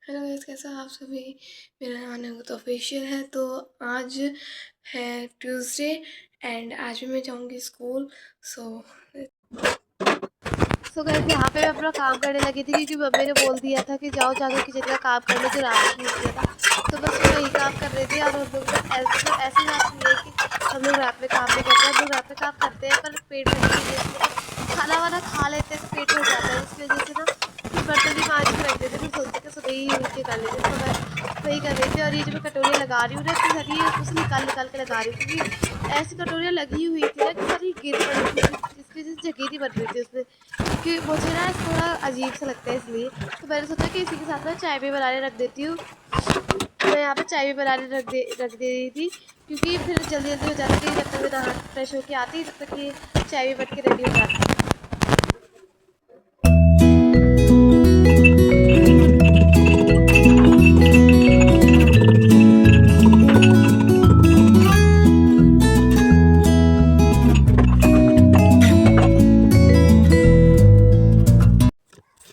Hello guys, कैसे हो आप सभी। मेरा नाम अनंत ऑफिशियल है। तो आज है ट्यूसडे एंड आज भी मैं जाऊंगी स्कूल। सो गाइस, यहाँ पे मैं अपना काम करने लगी थी क्योंकि मम्मी ने बोल दिया था कि जाओ जाकर किचन का काम कर लो जो रात में छूट गया था। तो बस मैं वही काम कर रही थी। और हम लोग ऐसी बात नहीं है कि हम लोग रात में काम नहीं करते, हम लोग रात में काम करते हैं पर पेट भरने की वजह से मतलब खाना वाना खा लेते हैं तो पेट भर जाता है, इसकी वजह से ना फिर बर्तन भी मांज के रख देते थे। फिर सोचते कि सुबह ही यूज निकाल लेते। तो मैं वही कर रही थी। और ये जो मैं कटोरियाँ लगा रही हूँ ना इतनी सारी, बस निकाल के लगा रही हूँ क्योंकि ऐसी कटोरियाँ लगी हुई थी ना कि सारी गिर पड़ी थी, जिसकी वजह से जगह नहीं बन रही थी उसमें। क्योंकि मुझे ना थोड़ा अजीब सा लगता है, इसलिए तो मैंने सोचा कि इसी के साथ मैं चाय भी बनाने रख देती हूँ। मैं यहाँ पे चाय भी बनाने रख दे रही थी क्योंकि फिर जल्दी जल्दी हो जाता है कि जब तक मैं नहा फ्रेश होके आती तब तक ये चाय भी बन के रेडी हो जाती।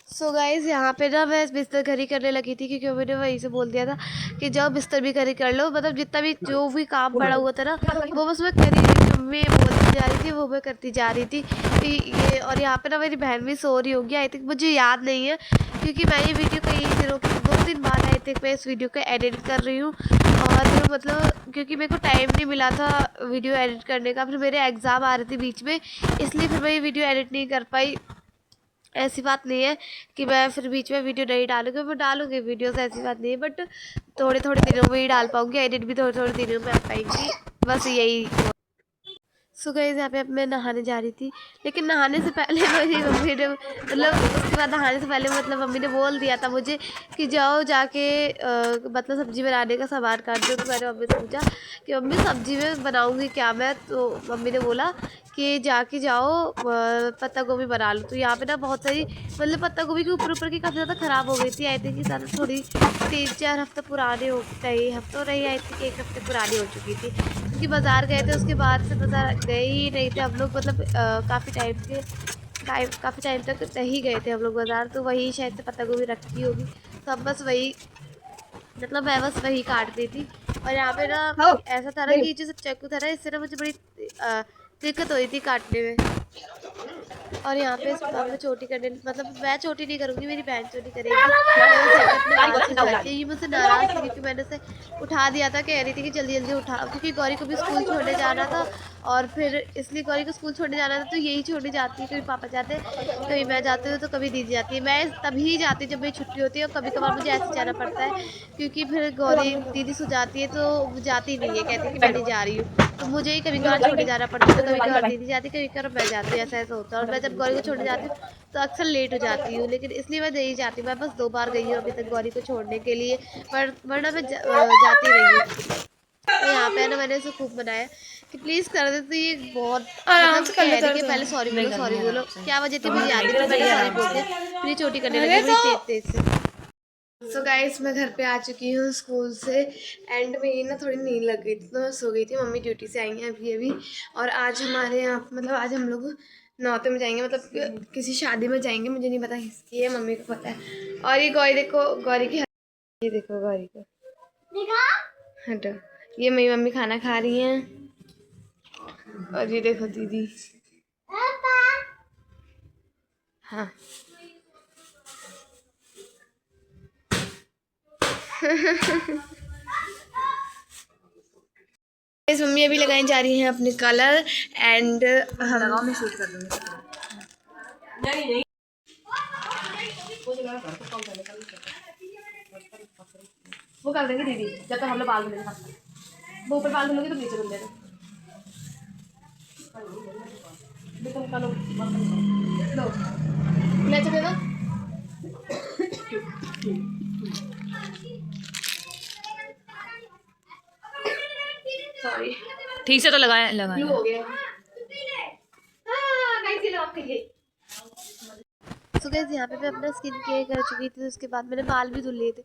सो गाइज़, यहाँ पे ना मैं बिस्तर घरी करने लगी थी क्योंकि मैंने वहीं से बोल दिया था कि जाओ बिस्तर भी घरी कर लो। मतलब जितना भी जो भी काम पड़ा हुआ था ना वो बस मैं कर ही रही थी। मम्मी बोलती जा रही थी वो मैं करती जा रही थी ये। और यहाँ पे ना मेरी बहन भी सो रही होगी आई थिंक, मुझे याद नहीं है क्योंकि मैं ये वीडियो कई दिनों के 2 दिन बाद आई थिंक मैं इस वीडियो को एडिट कर रही हूँ। और मतलब क्योंकि मेरे को टाइम नहीं मिला था वीडियो एडिट करने का, फिर मेरे एग्ज़ाम आ रहे थे बीच में, इसलिए फिर मैं ये वीडियो एडिट नहीं कर पाई। ऐसी बात नहीं है कि मैं फिर बीच में वीडियो नहीं डालूंगी, मैं डालूंगी वीडियोस, ऐसी बात नहीं है। बट थोड़े थोड़े दिनों में ही डाल पाऊंगी, एडिट भी थोड़े थोड़े दिनों में आ पाएंगी, बस यही। सो गाइस, यहाँ पे अब मैं नहाने जा रही थी लेकिन नहाने से पहले मेरी मम्मी ने मतलब उसके बाद नहाने से पहले मतलब मम्मी ने बोल दिया था मुझे कि जाओ जाके मतलब सब्ज़ी बनाने का सामान काट दो। तो मैंने मम्मी से पूछा कि मम्मी सब्ज़ी में बनाऊँगी क्या मैं। तो मम्मी ने बोला कि जाके जाओ पत्ता गोभी बना लो। तो यहाँ पे ना बहुत सारी मतलब पत्ता गोभी के ऊपर की काफ़ी ज़्यादा ख़राब हो गई थी आई थिंक, ज़्यादा थोड़ी 3-4 हफ्ते पुराने हो कई हफ्तों नहीं, आई थिंक 1 हफ्ते पुरानी हो चुकी थी क्योंकि बाज़ार गए थे। उसके बाद से बाज़ार गए ही नहीं थे हम लोग, मतलब काफ़ी टाइम तक नहीं गए थे हम लोग बाज़ार। तो वही शायद से पत्ता गोभी रखी होगी, तो अब बस वही मतलब मैं बस वही काटती थी। और यहाँ पे ना ऐसा था ना कि जो चाकू था ना इससे ना मुझे बड़ी दिक्कत हो रही थी काटने में। और यहाँ पे मैं छोटी करने मतलब मैं छोटी नहीं करूँगी, मेरी बहन छोटी करेगी। मैं उसे अपने बाल सुलझाती है, ये मुझसे नाराज़ थी क्योंकि मैंने उसे उठा दिया था, कह रही थी कि जल्दी जल्दी उठा, क्योंकि गौरी को भी स्कूल छोड़ने जाना था। और फिर इसलिए गौरी को स्कूल छोड़ने जाना था तो यही छोड़ने जाती है, कभी पापा जाते हैं, कभी मैं जाती हूँ, तो कभी दीदी जाती है। मैं तभी जाती हूँ जब मेरी छुट्टी होती है और कभी कभार मुझे ऐसे जाना पड़ता है क्योंकि फिर गौरी दीदी सो जाती है तो वो जाती नहीं है, कहती है कि मैं नहीं जा रही हूँ। तो मुझे ही कभी कभार छोड़ने जाना पड़ता है, तो कभी कभार दीदी जाती है, कभी कभार मैं जाती हूँ, ऐसा ऐसा होता है। और मैं जब गौरी को छोड़ने जाती हूँ तो अक्सर लेट हो जाती हूँ, लेकिन इसलिए मैं नहीं जाती। मैं बस 2 बार गई हूँ अभी तक गौरी को छोड़ने के लिए, वरना मैं जाती रही हूँ। तो यहाँ पे ना मैंने इसे खूब मनाया कि प्लीज़ कर दे। तो ये बहुत मतलब कह रही कि पहले सॉरी बोलो, क्या वजह थी मुझे याद नहीं, फिर मैंने सॉरी बोल दिया, फिर ये छोटी करने लगी बड़ी तेज तेज से। सो गाइस, मैं घर पे आ चुकी हूँ स्कूल से एंड मेरी ना थोड़ी नींद लग गई थी तो मैं सो गई थी। मम्मी ड्यूटी से आई हैं अभी अभी। और आज हमारे यहाँ मतलब आज हम लोग नौते में जाएंगे, मतलब किसी शादी में जाएंगे, मुझे नहीं पता किसकी है, मम्मी को पता है। और ये गौरी देखो, गौरी की ये देखो गौरी को हटो, ये मेरी मम्मी खाना खा रही हैं। और ये देखो दीदी, हाँ इस मम्मी अभी लगाई जा रही हैं अपने कलर एंड हम मैं शूट कर दूंगी। नहीं वो कर देंगे दीदी जब तक हम लोग बाल धुलेंगे, वो ऊपर बाल धुलोगे तो नीचे धुल देना। लो ले चले ना, सॉरी ठीक से तो लगाया ब्लू हो गया। हाँ, कैसी लो आपके लिए। सो गाइस यहाँ पे मैं अपना स्किन केयर कर चुकी थी, उसके बाद मैंने बाल भी धुल लिए थे,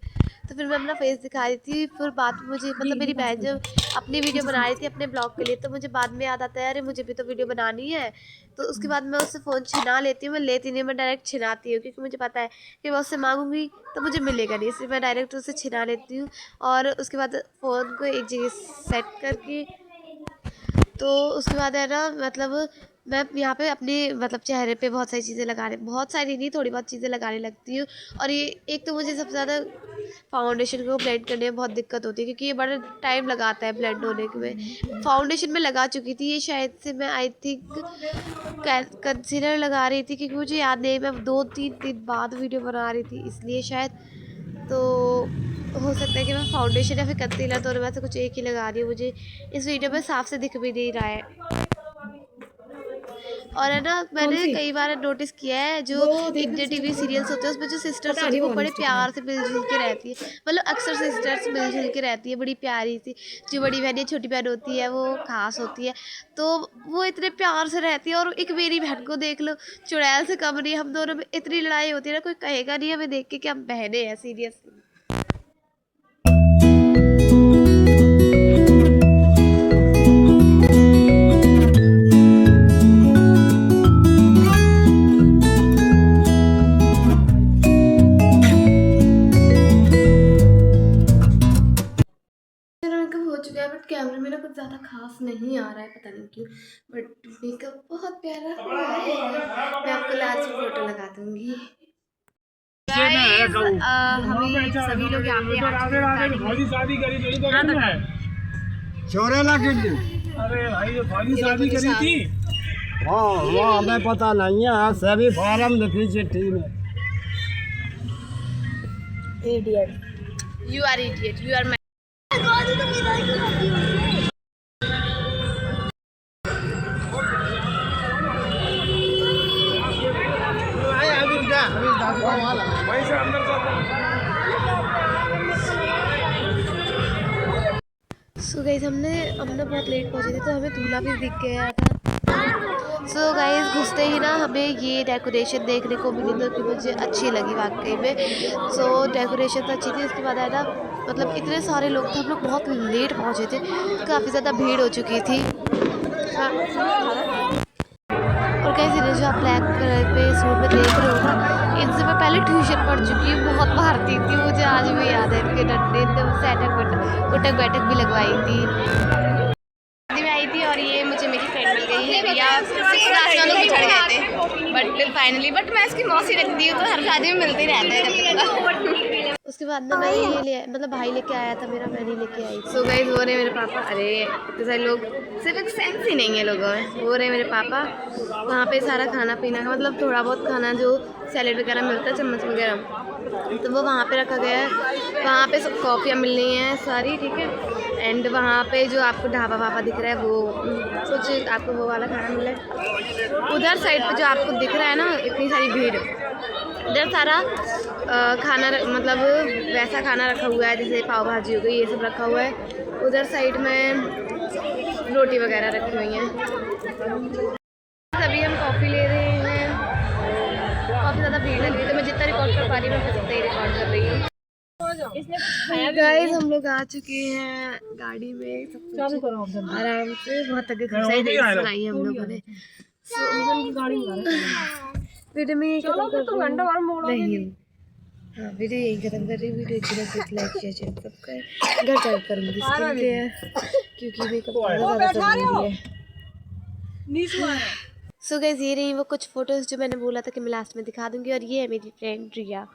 तो फिर मैं अपना फेस दिखा रही थी। फिर बाद में मुझे मतलब मेरी बहन जब अपनी वीडियो बना रही थी अपने ब्लॉग के लिए, तो मुझे बाद में याद आता है अरे मुझे भी तो वीडियो बनानी है, तो उसके बाद मैं उससे फ़ोन छिना लेती हूँ। मैं लेती नहीं, मैं डायरेक्ट छिनाती हूँ, क्योंकि मुझे पता है कि मैं उससे मांगूंगी तो मुझे मिलेगा नहीं, इसलिए मैं डायरेक्ट उससे छिना लेती हूँ। और उसके बाद फ़ोन को एक जगह सेट करके, तो उसके बाद है ना मतलब मैं यहाँ पे अपने मतलब चेहरे पे बहुत सारी चीज़ें लगाने, बहुत सारी नहीं थोड़ी बहुत चीज़ें लगाने लगती हूँ। और ये एक तो मुझे सबसे ज़्यादा फाउंडेशन को ब्लेंड करने में बहुत दिक्कत होती है, क्योंकि ये बड़ा टाइम लगाता है ब्लेंड होने में। फाउंडेशन में लगा चुकी थी, ये शायद से मैं आई थिंक कंसीलर लगा रही थी, क्योंकि मुझे याद नहीं, मैं 2-3 दिन बाद वीडियो बना रही थी इसलिए शायद। तो हो सकता है कि मैं फाउंडेशन या फिर कंसीलर दोनों में से कुछ एक ही लगा रही हूँ, मुझे इस वीडियो में साफ से दिख भी नहीं रहा है। और है ना मैंने कई बार नोटिस किया है जो इंडियन टीवी सीरियल्स होते हैं उसमें जो सिस्टर्स होती है वो बड़े प्यार से मिलजुल के रहती है, मतलब अक्सर सिस्टर्स मिलजुल के रहती है, बड़ी प्यारी सी। जो बड़ी बहन या छोटी बहन होती है वो खास होती है, तो वो इतने प्यार से रहती है। और एक मेरी बहन को देख लो, चुड़ैल से कम नहीं, हम दोनों में इतनी लड़ाई होती है ना, कोई कहेगा नहीं हमें देख के कि हम बहनें हैं सीरियसली। हो चुका है, बट कैमरे में ना कुछ ज़्यादा खास नहीं आ रहा है, पता नहीं क्यों, बट मेकअप बहुत प्यारा हुआ है। मैं आपको लास्ट में फोटो लगा दूंगी। हमें सभी लोग यहाँ पे शादी अरे भाई जो भाई शादी करी थी, हाँ वो हमें पता नहीं है, सभी फॉर्म लिखी चिट्ठी में। Idiot, you are idiot, you are so guys हमने बहुत लेट पहुंचे थे, तो हमें दूल्हा भी दिख गया था। सो गाइस घुसते ही ना हमें ये डेकोरेशन देखने को मिली, तो कि मुझे अच्छी लगी वाकई में। सो डेकोरेशन तो अच्छी थी, इसके बाद है ना मतलब इतने सारे लोग थे, हम लोग बहुत लेट पहुंचे थे, काफ़ी ज़्यादा भीड़ हो चुकी थी। और गाइस इन्हें जो आप ब्लैक कलर पे सूट में देख रहे हो ना, इनसे मैं पहले ट्यूशन पढ़ चुकी हूँ, बहुत भारती थी, मुझे आज भी याद है इनके डंडे, इनने मुझसे उठक बैठक भी लगवाई थी। शादी में आई थी और ये मुझे मेरी फ्रेंड मिल गई है, रिया। 6th क्लास वालों को छड़ गए थे, बट फाइनली मैं इसकी मौसी लगती हूँ, तो हर शादी में मिलते ही रहते हैं। उसके बाद ना मैं ये ले मतलब भाई लेके आया था मेरा, मैं नहीं लेके आई। सो गाइस हो रहे मेरे पापा, अरे इतने सारे लोग, सिर्फ एक सेंस ही नहीं है लोगों में। हो रहे मेरे पापा वहाँ पे सारा खाना पीना का मतलब थोड़ा बहुत खाना जो सैलेड वगैरह मिलता है, चम्मच वगैरह, तो वो वहाँ पे रखा गया है। वहाँ पे सब कॉफ़ियाँ मिल रही हैं सारी, ठीक है। एंड वहाँ पे जो आपको ढाबा वाबा दिख रहा है वो कुछ आपको वो वाला खाना मिल रहा है। उधर साइड पे जो आपको दिख रहा है ना इतनी सारी भीड़, इधर सारा खाना मतलब वैसा खाना रखा हुआ है, जैसे पाव भाजी हो गई, ये सब रखा हुआ है। उधर साइड में रोटी वगैरह रखी हुई हैं। अभी हम कॉफ़ी ले रहे हैं, काफ़ी ज़्यादा भीड़ लग रही है, तो मैं जितना रिकॉर्ड कर पा रही हूँ मैं उतना ही रिकॉर्ड कर रही हूँ। गाइस हम लोग आ चुके हैं गाड़ी में, सब कुछ आराम से, बहुत आगे सुनाई है हम लोगों ने। वीडियो में नहीं, हाँ वीडियो यही खत्म कर रही हूँ। वीडियो अच्छी लगी तो लाइक शेयर सब्सक्राइब, घर जाकर करूँगी स्किन केयर, क्योंकि मेकअप ज़्यादा ज़रूरी है। सो गाइस ये रही वो कुछ फ़ोटोज़ जो मैंने बोला था कि मैं लास्ट में दिखा दूँगी, और ये है मेरी फ्रेंड रिया।